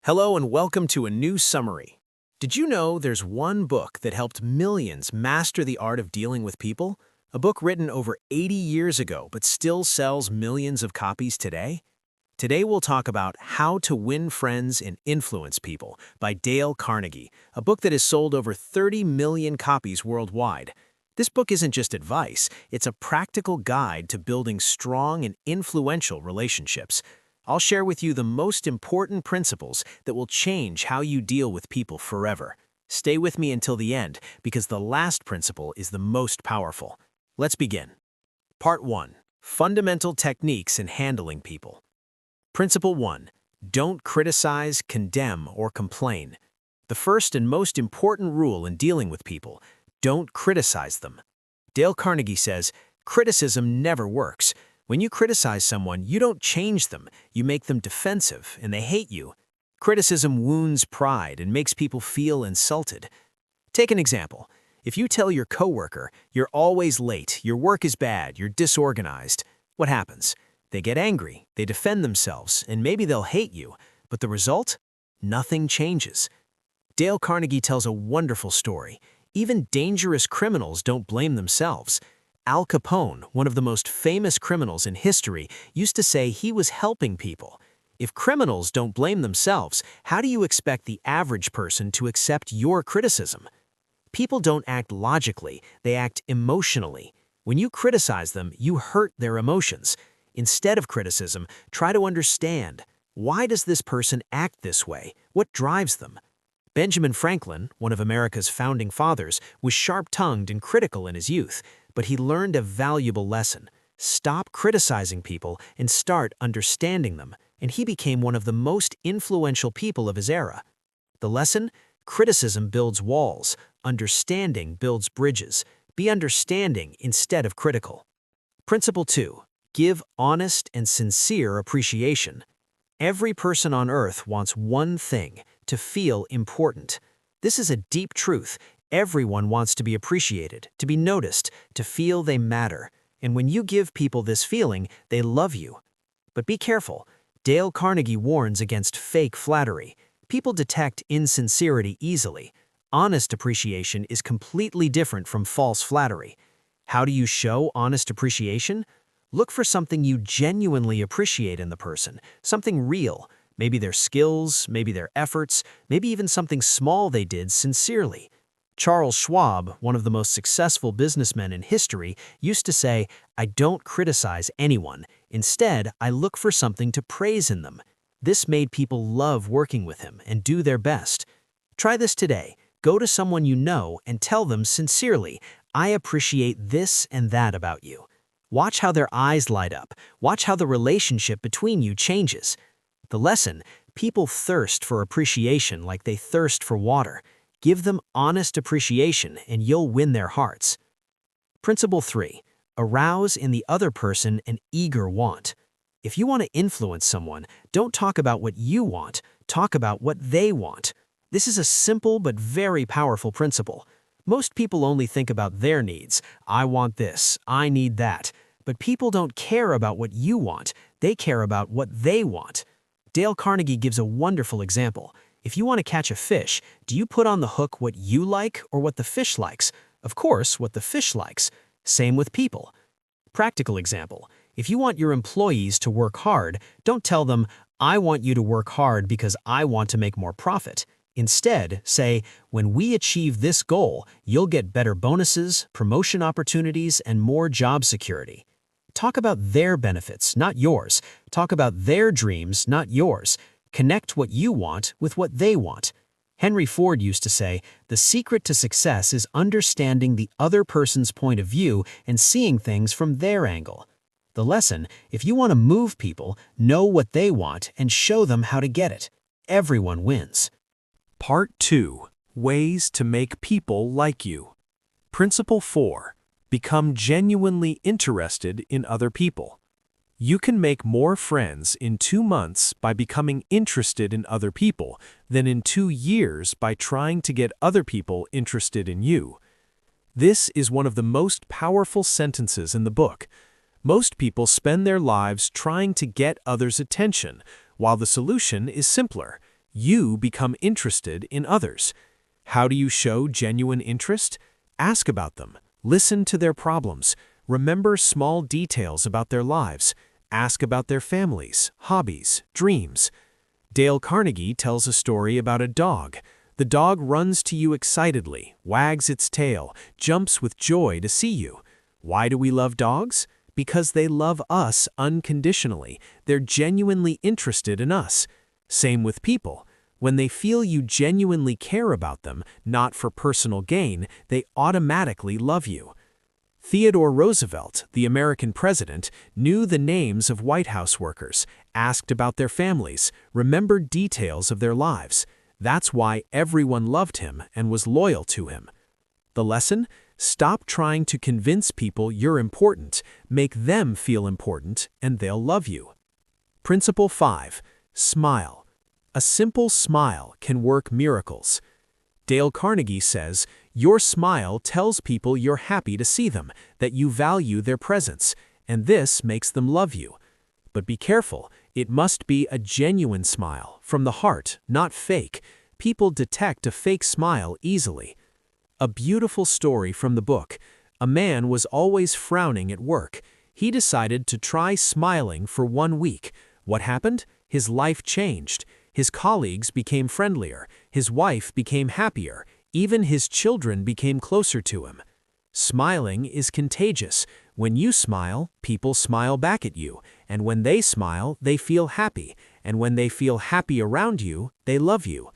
Hello and welcome to a new summary. Did you know there's one book that helped millions master the art of dealing with people? A book written over 80 years ago but still sells millions of copies today? Today we'll talk about How to Win Friends and Influence People by Dale Carnegie, a book that has sold over 30 million copies worldwide. This book isn't just advice, it's a practical guide to building strong and influential relationships. I'll share with you the most important principles that will change how you deal with people forever. Stay with me until the end, because the last principle is the most powerful. Let's begin. Part 1. Fundamental Techniques in Handling People. Principle 1. Don't criticize, condemn, or complain. The first and most important rule in dealing with people: don't criticize them. Dale Carnegie says, criticism never works. When you criticize someone, you don't change them, you make them defensive, and they hate you. Criticism wounds pride and makes people feel insulted. Take an example. If you tell your coworker, "You're always late, your work is bad, you're disorganized," what happens? They get angry, they defend themselves, and maybe they'll hate you. But the result? Nothing changes. Dale Carnegie tells a wonderful story. Even dangerous criminals don't blame themselves. Al Capone, one of the most famous criminals in history, used to say he was helping people. If criminals don't blame themselves, how do you expect the average person to accept your criticism? People don't act logically, they act emotionally. When you criticize them, you hurt their emotions. Instead of criticism, try to understand. Why does this person act this way? What drives them? Benjamin Franklin, one of America's founding fathers, was sharp-tongued and critical in his youth, but he learned a valuable lesson. Stop criticizing people and start understanding them, and he became one of the most influential people of his era. The lesson? Criticism builds walls, understanding builds bridges. Be understanding instead of critical. Principle 2. Give honest and sincere appreciation. Every person on earth wants one thing: to feel important. This is a deep truth. Everyone wants to be appreciated, to be noticed, to feel they matter. And when you give people this feeling, they love you. But be careful. Dale Carnegie warns against fake flattery. People detect insincerity easily. Honest appreciation is completely different from false flattery. How do you show honest appreciation? Look for something you genuinely appreciate in the person, something real. Maybe their skills, maybe their efforts, maybe even something small they did sincerely. Charles Schwab, one of the most successful businessmen in history, used to say, "I don't criticize anyone. Instead, I look for something to praise in them." This made people love working with him and do their best. Try this today. Go to someone you know and tell them sincerely, "I appreciate this and that about you." Watch how their eyes light up. Watch how the relationship between you changes. The lesson: people thirst for appreciation like they thirst for water. Give them honest appreciation and you'll win their hearts. Principle 3. Arouse in the other person an eager want. If you want to influence someone, don't talk about what you want, talk about what they want. This is a simple but very powerful principle. Most people only think about their needs. I want this, I need that. But people don't care about what you want, they care about what they want. Dale Carnegie gives a wonderful example. If you want to catch a fish, do you put on the hook what you like or what the fish likes? Of course, what the fish likes. Same with people. Practical example. If you want your employees to work hard, don't tell them, "I want you to work hard because I want to make more profit." Instead, say, "When we achieve this goal, you'll get better bonuses, promotion opportunities, and more job security." Talk about their benefits, not yours. Talk about their dreams, not yours. Connect what you want with what they want. Henry Ford used to say, "The secret to success is understanding the other person's point of view and seeing things from their angle." The lesson: if you want to move people, know what they want and show them how to get it. Everyone wins. Part 2. Ways to make people like you. Principle 4. Become genuinely interested in other people. You can make more friends in 2 months by becoming interested in other people than in 2 years by trying to get other people interested in you. This is one of the most powerful sentences in the book. Most people spend their lives trying to get others' attention, while the solution is simpler. you become interested in others. How do you show genuine interest? Ask about them. Listen to their problems. Remember small details about their lives. Ask about their families, hobbies, dreams. Dale Carnegie tells a story about a dog. The dog runs to you excitedly, wags its tail, jumps with joy to see you. Why do we love dogs? Because they love us unconditionally. They're genuinely interested in us. Same with people. When they feel you genuinely care about them, not for personal gain, they automatically love you. Theodore Roosevelt, the American president, knew the names of White House workers, asked about their families, remembered details of their lives. That's why everyone loved him and was loyal to him. The lesson? Stop trying to convince people you're important. Make them feel important, and they'll love you. Principle 5. Smile. A simple smile can work miracles. Dale Carnegie says, your smile tells people you're happy to see them, that you value their presence, and this makes them love you. But be careful, it must be a genuine smile, from the heart, not fake. People detect a fake smile easily. A beautiful story from the book. A man was always frowning at work. He decided to try smiling for 1 week. What happened? His life changed. His colleagues became friendlier. His wife became happier. Even his children became closer to him. Smiling is contagious. When you smile, people smile back at you. And when they smile, they feel happy. And when they feel happy around you, they love you.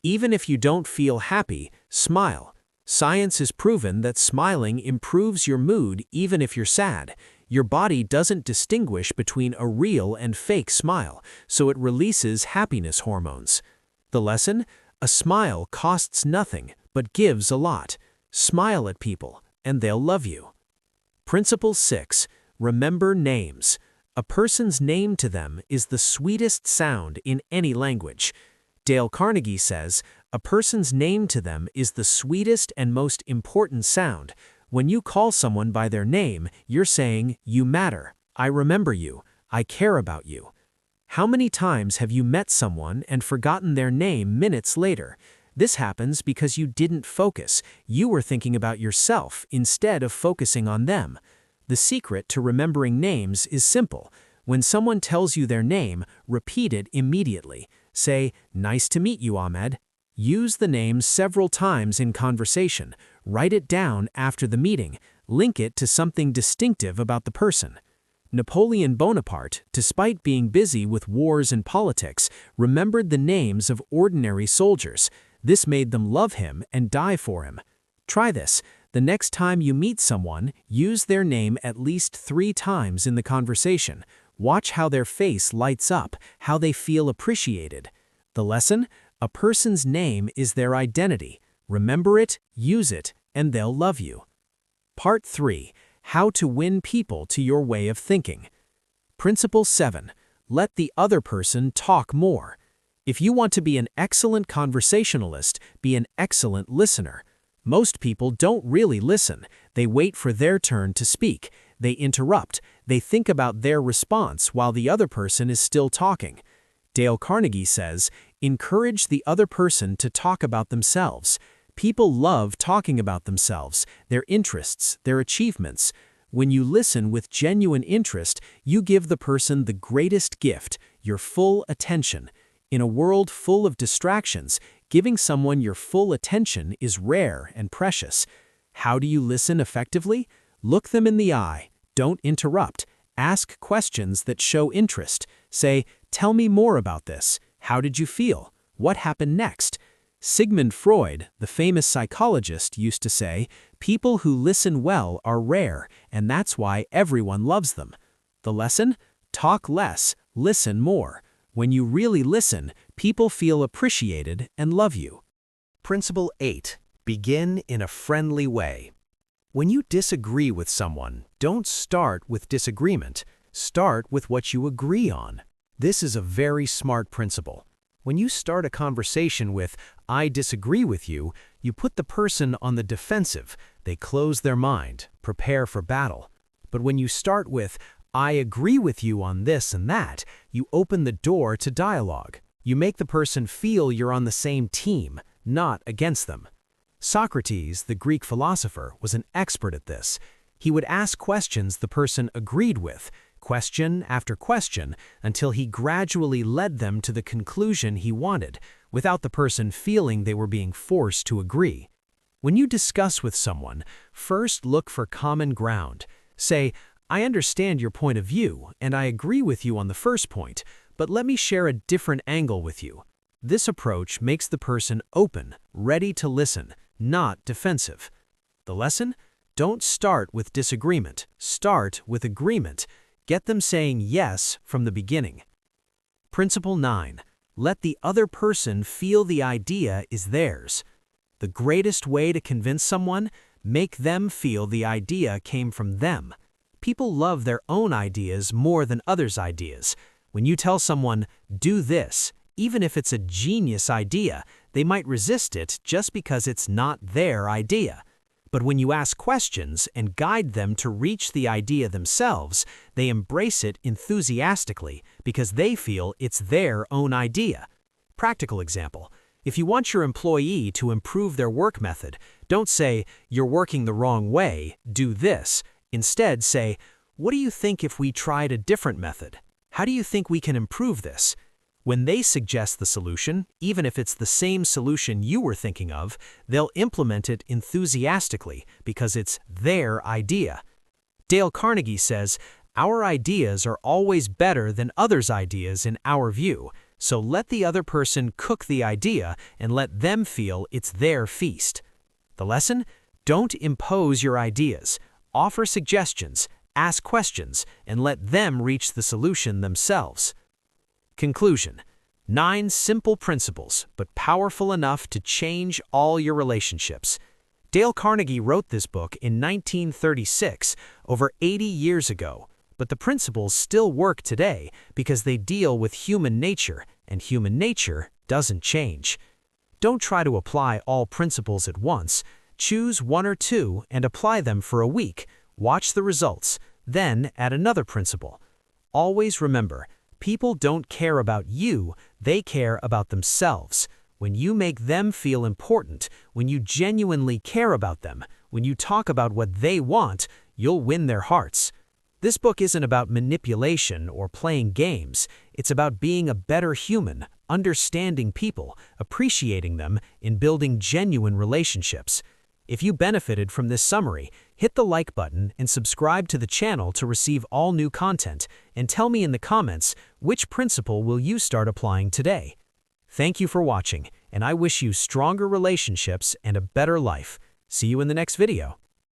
Even if you don't feel happy, smile. Science has proven that smiling improves your mood even if you're sad. Your body doesn't distinguish between a real and fake smile, so it releases happiness hormones. The lesson? A smile costs nothing, but gives a lot. Smile at people, and they'll love you. Principle 6. Remember names. A person's name to them is the sweetest sound in any language. Dale Carnegie says, a person's name to them is the sweetest and most important sound. When you call someone by their name, you're saying, you matter, I remember you, I care about you. How many times have you met someone and forgotten their name minutes later? This happens because you didn't focus. You were thinking about yourself instead of focusing on them. The secret to remembering names is simple. When someone tells you their name, repeat it immediately. Say, nice to meet you, Ahmed. Use the name several times in conversation. Write it down after the meeting. Link it to something distinctive about the person. Napoleon Bonaparte, despite being busy with wars and politics, remembered the names of ordinary soldiers. This made them love him and die for him. Try this. The next time you meet someone, use their name at least 3 times in the conversation. Watch how their face lights up, how they feel appreciated. The lesson? A person's name is their identity. Remember it, use it, and they'll love you. Part 3. How to win people to your way of thinking. Principle 7. Let the other person talk more. If you want to be an excellent conversationalist, be an excellent listener. Most people don't really listen. They wait for their turn to speak. They interrupt. They think about their response while the other person is still talking. Dale Carnegie says, encourage the other person to talk about themselves. People love talking about themselves, their interests, their achievements. When you listen with genuine interest, you give the person the greatest gift, your full attention. In a world full of distractions, giving someone your full attention is rare and precious. How do you listen effectively? Look them in the eye. Don't interrupt. Ask questions that show interest. Say, tell me more about this. How did you feel? What happened next? Sigmund Freud, the famous psychologist, used to say, people who listen well are rare, and that's why everyone loves them. The lesson? Talk less, listen more. When you really listen, people feel appreciated and love you. Principle 8. Begin in a friendly way. When you disagree with someone, don't start with disagreement. Start with what you agree on. This is a very smart principle. When you start a conversation with, I disagree with you, you put the person on the defensive. They close their mind, prepare for battle. But when you start with, I agree with you on this and that, you open the door to dialogue. You make the person feel you're on the same team, not against them. Socrates, the Greek philosopher, was an expert at this. He would ask questions the person agreed with, question after question, until he gradually led them to the conclusion he wanted, without the person feeling they were being forced to agree. When you discuss with someone, first look for common ground. Say, "I understand your point of view, and I agree with you on the first point, but let me share a different angle with you." This approach makes the person open, ready to listen, not defensive. The lesson? Don't start with disagreement. Start with agreement. Get them saying yes from the beginning. Principle 9. Let the other person feel the idea is theirs. The greatest way to convince someone? Make them feel the idea came from them. People love their own ideas more than others' ideas. When you tell someone, "Do this," even if it's a genius idea, they might resist it just because it's not their idea. But when you ask questions and guide them to reach the idea themselves, they embrace it enthusiastically because they feel it's their own idea. Practical example. If you want your employee to improve their work method, don't say, "You're working the wrong way, do this." Instead, say, "What do you think if we tried a different method? How do you think we can improve this?" When they suggest the solution, even if it's the same solution you were thinking of, they'll implement it enthusiastically because it's their idea. Dale Carnegie says, "Our ideas are always better than others' ideas in our view, so let the other person cook the idea and let them feel it's their feast." The lesson? Don't impose your ideas. Offer suggestions, ask questions, and let them reach the solution themselves. Conclusion: 9 simple principles, but powerful enough to change all your relationships. Dale Carnegie wrote this book in 1936, over 80 years ago, but the principles still work today because they deal with human nature, and human nature doesn't change. Don't try to apply all principles at once. Choose 1 or 2 and apply them for a week. Watch the results, then add another principle. Always remember, people don't care about you, they care about themselves. When you make them feel important, when you genuinely care about them, when you talk about what they want, you'll win their hearts. This book isn't about manipulation or playing games. It's about being a better human, understanding people, appreciating them, and building genuine relationships. If you benefited from this summary, hit the like button and subscribe to the channel to receive all new content, and tell me in the comments which principle will you start applying today. Thank you for watching, and I wish you stronger relationships and a better life. See you in the next video.